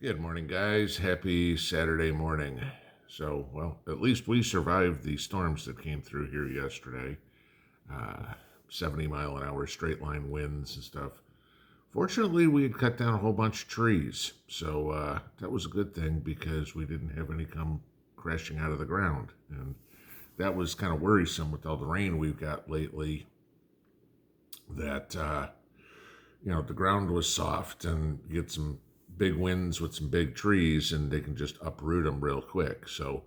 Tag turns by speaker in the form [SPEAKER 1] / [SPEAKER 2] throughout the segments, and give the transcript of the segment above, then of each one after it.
[SPEAKER 1] Good morning, guys. Happy Saturday morning. So, well, at least we survived the storms that came through here yesterday. Uh, 70 mile an hour straight line winds and stuff. Fortunately, we had cut down a whole bunch of trees. So that was a good thing because we didn't have any come crashing out of the ground. And that was kind of worrisome with all the rain we've got lately that, the ground was soft and you get some big winds with some big trees and they can just uproot them real quick. So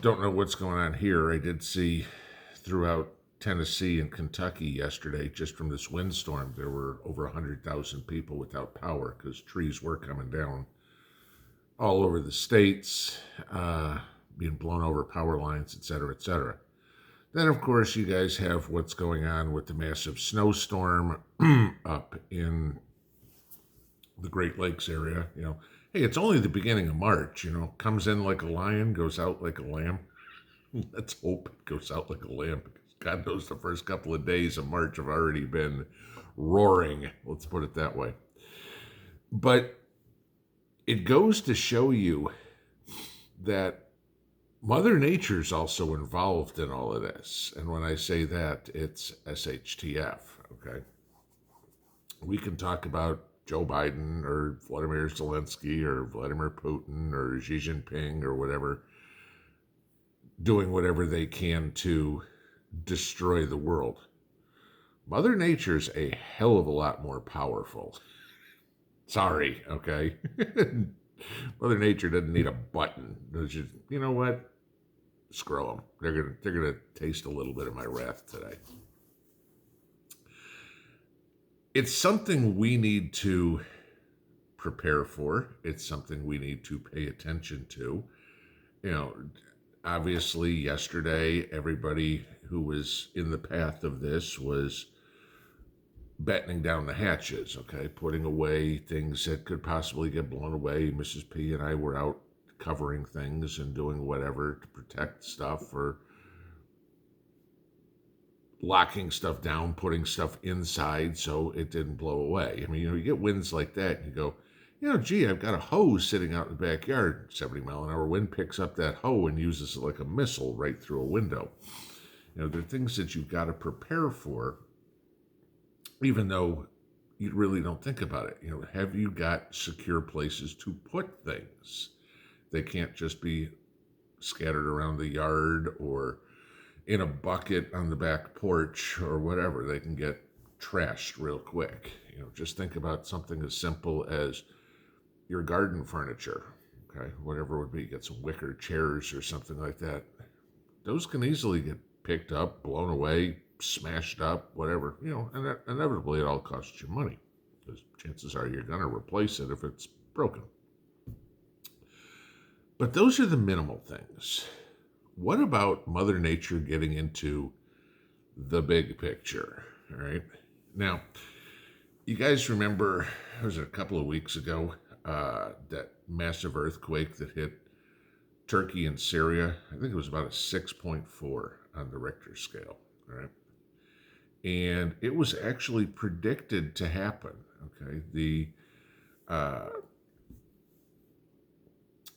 [SPEAKER 1] don't know what's going on here. I did see throughout Tennessee and Kentucky yesterday, just from this windstorm, there were over 100,000 people without power because trees were coming down all over the states, being blown over power lines, et cetera, et cetera. Then, of course, you guys have what's going on with the massive snowstorm up in the Great Lakes area. Hey, it's only the beginning of March. Comes in like a lion, goes out like a lamb. Let's hope it goes out like a lamb because God knows the first couple of days of March have already been roaring. Let's put it that way. But it goes to show you that Mother Nature's also involved in all of this. And when I say that, it's SHTF, okay? We can talk about Joe Biden or Vladimir Zelensky or Vladimir Putin or Xi Jinping or whatever, doing whatever they can to destroy the world. Mother Nature's a hell of a lot more powerful. Sorry, okay? Mother Nature doesn't need a button. Just, you know what? Screw them. They're gonna taste a little bit of my wrath today. It's something we need to prepare for. It's something we need to pay attention to. Obviously, yesterday, everybody who was in the path of this was battening down the hatches, okay, putting away things that could possibly get blown away. Mrs. P and I were out covering things and doing whatever to protect stuff or locking stuff down, putting stuff inside so it didn't blow away. I mean, you get winds like that and you go, gee, I've got a hose sitting out in the backyard. 70 mile an hour wind picks up that hoe and uses it like a missile right through a window. There are things that you've got to prepare for, even though you really don't think about it. Have you got secure places to put things? They can't just be scattered around the yard or in a bucket on the back porch or whatever. They can get trashed real quick. Just think about something as simple as your garden furniture, okay? Whatever it would be, get some wicker chairs or something like that. Those can easily get picked up, blown away, smashed up, whatever. And inevitably it all costs you money because chances are you're going to replace it if it's broken. But those are the minimal things. What about Mother Nature getting into the big picture? All right. Now, you guys remember, was it a couple of weeks ago, that massive earthquake that hit Turkey and Syria? I think it was about a 6.4 on the Richter scale. All right. And it was actually predicted to happen. Okay. The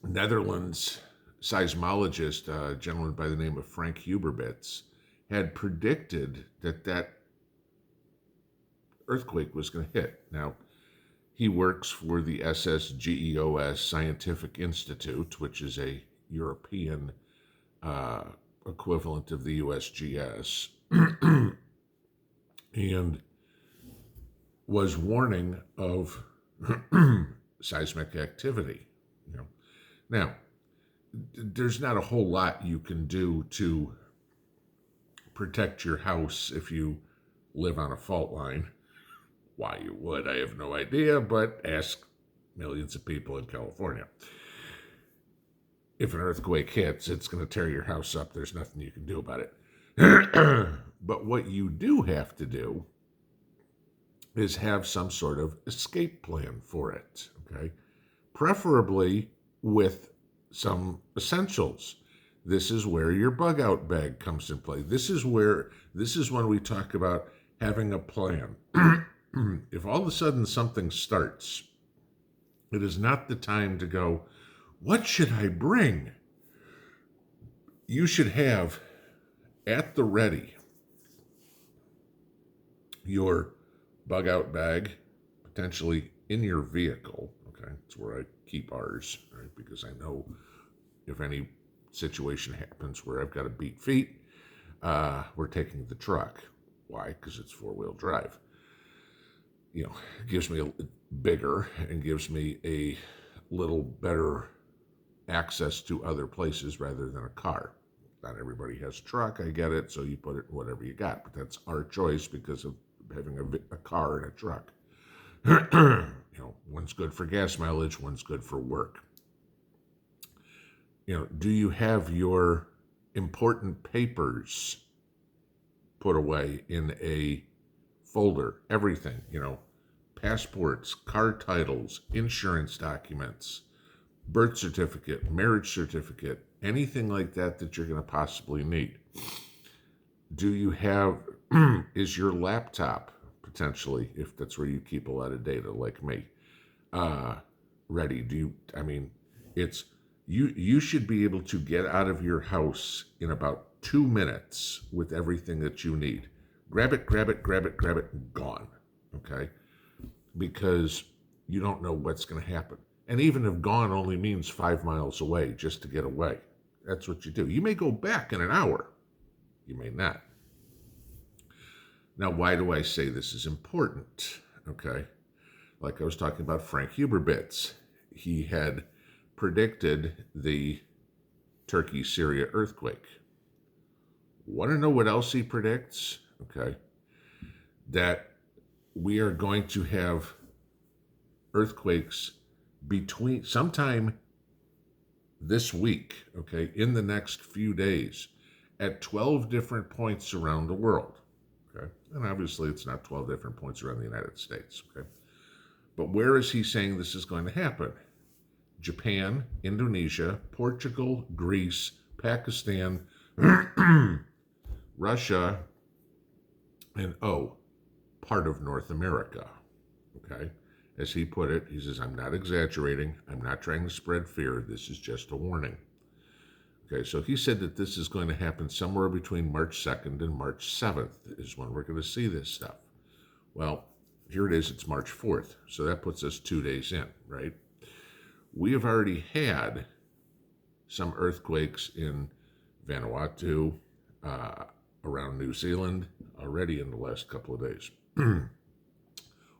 [SPEAKER 1] Netherlands seismologist, a gentleman by the name of Frank Huberbits, had predicted that earthquake was going to hit. Now, he works for the SSGEOS Scientific Institute, which is a European equivalent of the USGS, and was warning of seismic activity. Now, there's not a whole lot you can do to protect your house if you live on a fault line. Why you would, I have no idea, but ask millions of people in California. If an earthquake hits, it's going to tear your house up. There's nothing you can do about it. But what you do have to do is have some sort of escape plan for it, okay? Preferably with some essentials. This is where your bug out bag comes in play. This is when we talk about having a plan. If all of a sudden something starts It is not the time to go, what should I bring? You should have at the ready your bug out bag, potentially in your vehicle. Okay, that's where I keep ours, right? Because I know if any situation happens where I've got to beat feet, we're taking the truck. Why? Because it's 4-wheel drive. It gives me a bigger and gives me a little better access to other places rather than a car. Not everybody has a truck, I get it, so you put it in whatever you got, but that's our choice because of having a car and a truck. One's good for gas mileage, one's good for work. Do you have your important papers put away in a folder? Everything, passports, car titles, insurance documents, birth certificate, marriage certificate, anything like that that you're going to possibly need. Do you have, is your laptop potentially, if that's where you keep a lot of data like me, ready? You should be able to get out of your house in about 2 minutes with everything that you need. Grab it, gone. Okay? Because you don't know what's going to happen. And even if gone only means 5 miles away just to get away, that's what you do. You may go back in an hour. You may not. Now, why do I say this is important? Okay. Like I was talking about Frank Huberbits. He had predicted the Turkey-Syria earthquake. Want to know what else he predicts? Okay. That we are going to have earthquakes between sometime this week, okay, in the next few days at 12 different points around the world, okay? And obviously it's not 12 different points around the United States, okay? But where is he saying this is going to happen? Japan, Indonesia, Portugal, Greece, Pakistan, Russia, and part of North America, okay? As he put it, he says, I'm not exaggerating. I'm not trying to spread fear. This is just a warning. Okay, so he said that this is going to happen somewhere between March 2nd and March 7th is when we're going to see this stuff. Well, here it is. It's March 4th. So that puts us 2 days in, right? We have already had some earthquakes in Vanuatu, around New Zealand, already in the last couple of days.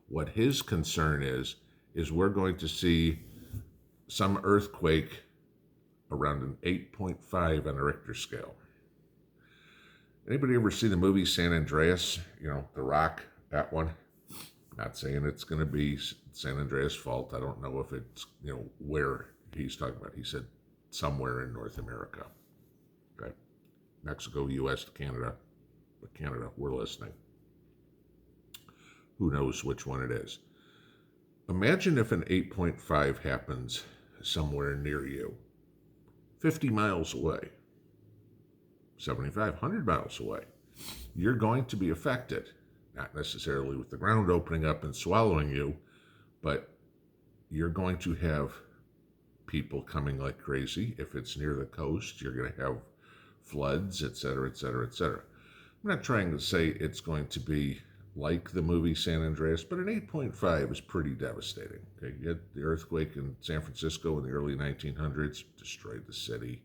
[SPEAKER 1] What his concern is we're going to see some earthquake around an 8.5 on a Richter scale. Anybody ever see the movie San Andreas? The Rock, that one? Not saying it's going to be San Andreas' fault. I don't know if it's, where he's talking about. He said somewhere in North America. Okay. Mexico, U.S., Canada. But Canada, we're listening. Who knows which one it is? Imagine if an 8.5 happens somewhere near you, 50 miles away, 75, 100 miles away. You're going to be affected, not necessarily with the ground opening up and swallowing you, but you're going to have people coming like crazy. If it's near the coast, you're going to have floods, et cetera, et cetera, et cetera. I'm not trying to say it's going to be like the movie San Andreas, but an 8.5 is pretty devastating. Okay, you had the earthquake in San Francisco in the early 1900s, destroyed the city.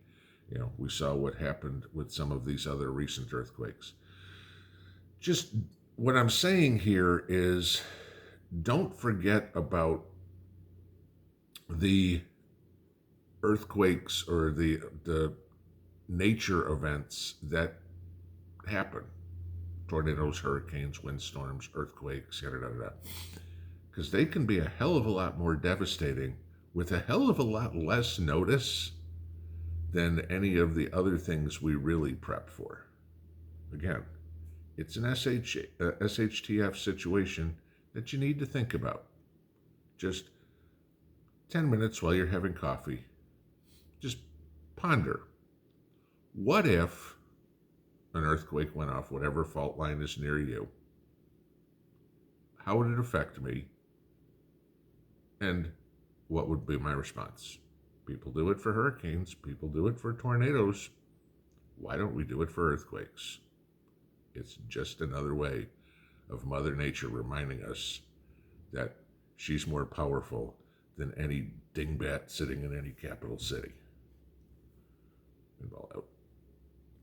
[SPEAKER 1] We saw what happened with some of these other recent earthquakes. Just what I'm saying here is don't forget about the earthquakes or the nature events that happen. Tornadoes, hurricanes, windstorms, earthquakes, because they can be a hell of a lot more devastating with a hell of a lot less notice than any of the other things we really prep for. Again, it's an SHTF situation that you need to think about. Just 10 minutes while you're having coffee. Just ponder. What if an earthquake went off, whatever fault line is near you? How would it affect me? And what would be my response? People do it for hurricanes. People do it for tornadoes. Why don't we do it for earthquakes? It's just another way of Mother Nature reminding us that she's more powerful than any dingbat sitting in any capital city. Pinball out.